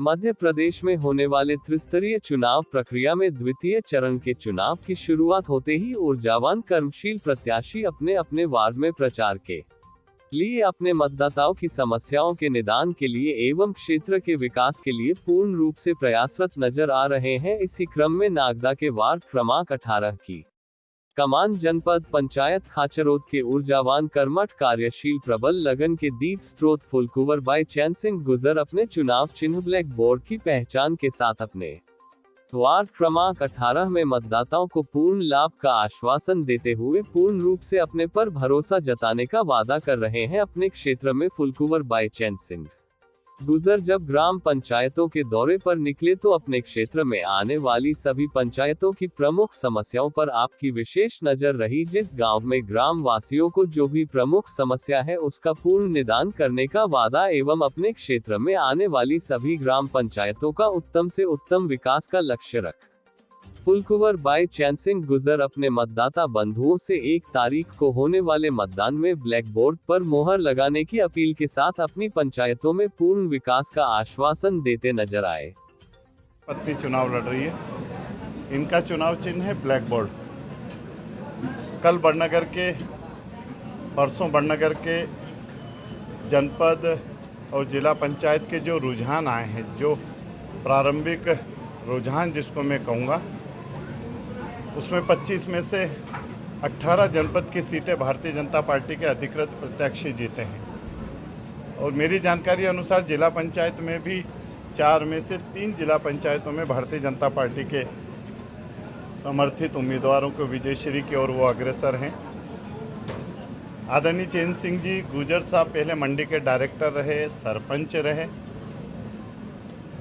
मध्य प्रदेश में होने वाले त्रिस्तरीय चुनाव प्रक्रिया में द्वितीय चरण के चुनाव की शुरुआत होते ही ऊर्जावान कर्मशील प्रत्याशी अपने अपने वार्ड में प्रचार के लिए अपने मतदाताओं की समस्याओं के निदान के लिए एवं क्षेत्र के विकास के लिए पूर्ण रूप से प्रयासरत नजर आ रहे हैं। इसी क्रम में नागदा के वार्ड क्रमांक 18 की कमान जनपद पंचायत खाचरोद के ऊर्जावान कर्मठ कार्यशील प्रबल लगन के दीप स्त्रोत फुलकुंवर बाई चैन सिंह गुजर अपने चुनाव चिन्ह ब्लैक बोर्ड की पहचान के साथ अपने वार्ड क्रमांक 18 में मतदाताओं को पूर्ण लाभ का आश्वासन देते हुए पूर्ण रूप से अपने पर भरोसा जताने का वादा कर रहे हैं। अपने क्षेत्र में फुलकुंवर बाई चैन सिंह गुजर जब ग्राम पंचायतों के दौरे पर निकले तो अपने क्षेत्र में आने वाली सभी पंचायतों की प्रमुख समस्याओं पर आपकी विशेष नजर रही। जिस गांव में ग्राम वासियों को जो भी प्रमुख समस्या है उसका पूर्ण निदान करने का वादा एवं अपने क्षेत्र में आने वाली सभी ग्राम पंचायतों का उत्तम से उत्तम विकास का लक्ष्य रख फुलकुंवर बाई चैन सिंह गुजर अपने मतदाता बंधुओं से 1 तारीख को होने वाले मतदान में ब्लैक बोर्ड पर मोहर लगाने की अपील के साथ अपनी पंचायतों में पूर्ण विकास का आश्वासन देते नजर आए। पत्नी चुनाव लड़ रही है, इनका चुनाव चिन्ह है ब्लैक बोर्ड। कल बड़नगर के परसों बड़नगर के जनपद और जिला पंचायत के जो रुझान आए हैं, जो प्रारंभिक रुझान जिसको मैं कहूँगा, उसमें 25 में से 18 जनपद की सीटें भारतीय जनता पार्टी के अधिकृत प्रत्याशी जीते हैं और मेरी जानकारी अनुसार जिला पंचायत में भी 4 में से 3 जिला पंचायतों में भारतीय जनता पार्टी के समर्थित उम्मीदवारों को विजयश्री की ओर वो अग्रसर हैं। आदरणीय चैन सिंह जी गुजर साहब पहले मंडी के डायरेक्टर रहे, सरपंच रहे।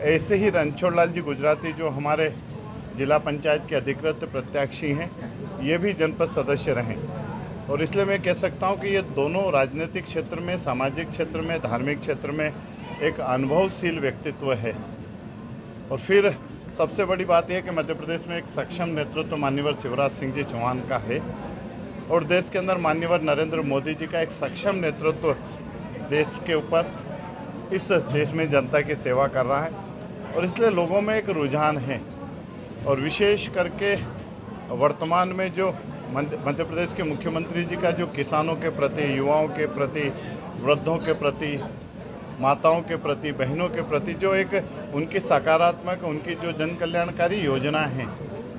ऐसे ही रणछोड़ लाल जी गुजराती जो हमारे जिला पंचायत के अधिकृत प्रत्याशी हैं, ये भी जनपद सदस्य रहे और इसलिए मैं कह सकता हूं कि ये दोनों राजनीतिक क्षेत्र में, सामाजिक क्षेत्र में, धार्मिक क्षेत्र में एक अनुभवशील व्यक्तित्व है। और फिर सबसे बड़ी बात यह है कि मध्य प्रदेश में एक सक्षम नेतृत्व माननीय शिवराज सिंह जी चौहान का है और देश के अंदर माननीय नरेंद्र मोदी जी का एक सक्षम नेतृत्व देश के ऊपर, इस देश में जनता की सेवा कर रहा है और इसलिए लोगों में एक रुझान है। और विशेष करके वर्तमान में जो मध्य प्रदेश के मुख्यमंत्री जी का जो किसानों के प्रति, युवाओं के प्रति, वृद्धों के प्रति, माताओं के प्रति, बहनों के प्रति जो एक उनकी सकारात्मक, उनकी जो जन कल्याणकारी योजना हैं,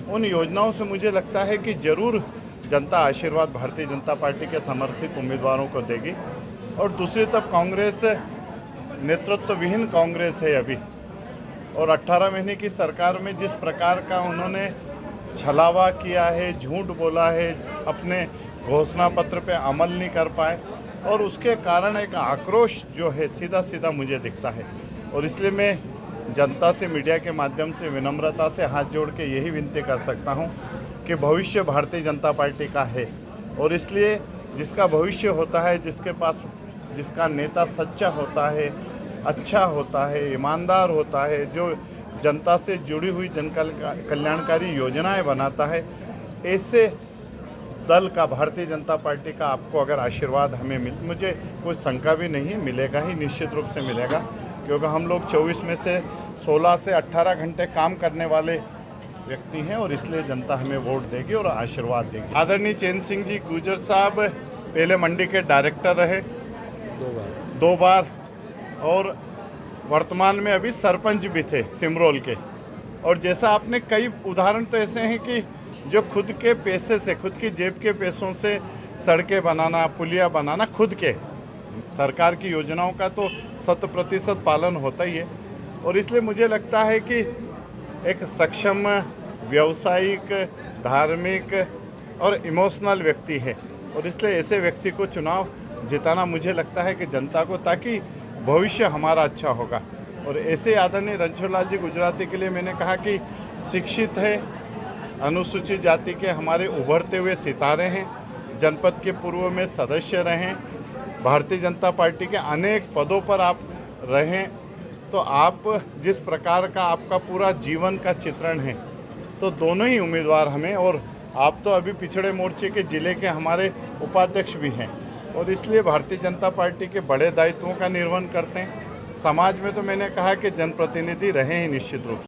उन योजनाओं से मुझे लगता है कि ज़रूर जनता आशीर्वाद भारतीय जनता पार्टी के समर्थित उम्मीदवारों को देगी। और दूसरी तरफ कांग्रेस नेतृत्व विहीन कांग्रेस है अभी, और 18 महीने की सरकार में जिस प्रकार का उन्होंने छलावा किया है, झूठ बोला है, अपने घोषणा पत्र पे अमल नहीं कर पाए और उसके कारण एक आक्रोश जो है सीधा सीधा मुझे दिखता है। और इसलिए मैं जनता से, मीडिया के माध्यम से विनम्रता से हाथ जोड़ के यही विनती कर सकता हूं कि भविष्य भारतीय जनता पार्टी का है और इसलिए जिसका भविष्य होता है, जिसके पास जिसका नेता सच्चा होता है, अच्छा होता है, ईमानदार होता है, जो जनता से जुड़ी हुई जन कल्याणकारी योजनाएं बनाता है, ऐसे दल का, भारतीय जनता पार्टी का आपको अगर आशीर्वाद हमें मुझे कोई शंका भी नहीं है, मिलेगा ही, निश्चित रूप से मिलेगा, क्योंकि हम लोग 24 में से 16 से 18 घंटे काम करने वाले व्यक्ति हैं और इसलिए जनता हमें वोट देगी और आशीर्वाद देगी। आदरणीय चैन सिंह जी गुजर साहब पहले मंडी के डायरेक्टर रहे 2 बार और वर्तमान में अभी सरपंच भी थे सिमरोल के। और जैसा आपने कई उदाहरण तो ऐसे हैं कि जो खुद के पैसे से, खुद की जेब के पैसों से सड़कें बनाना, पुलिया बनाना, खुद के, सरकार की योजनाओं का तो 100% पालन होता ही है और इसलिए मुझे लगता है कि एक सक्षम, व्यावसायिक, धार्मिक और इमोशनल व्यक्ति है और इसलिए ऐसे व्यक्ति को चुनाव जिताना मुझे लगता है कि जनता को, ताकि भविष्य हमारा अच्छा होगा। और ऐसे आदरणीय रणछोड़ लाल जी गुजराती के लिए मैंने कहा कि शिक्षित है, अनुसूचित जाति के हमारे उभरते हुए सितारे हैं, जनपद के पूर्व में सदस्य रहें, भारतीय जनता पार्टी के अनेक पदों पर आप रहें, तो आप जिस प्रकार का आपका पूरा जीवन का चित्रण है, तो दोनों ही उम्मीदवार हमें, और आप तो अभी पिछड़े मोर्चे के ज़िले के हमारे उपाध्यक्ष भी हैं और इसलिए भारतीय जनता पार्टी के बड़े दायित्वों का निर्वहन करते हैं, समाज में तो मैंने कहा कि जनप्रतिनिधि रहे ही निश्चित रूप से।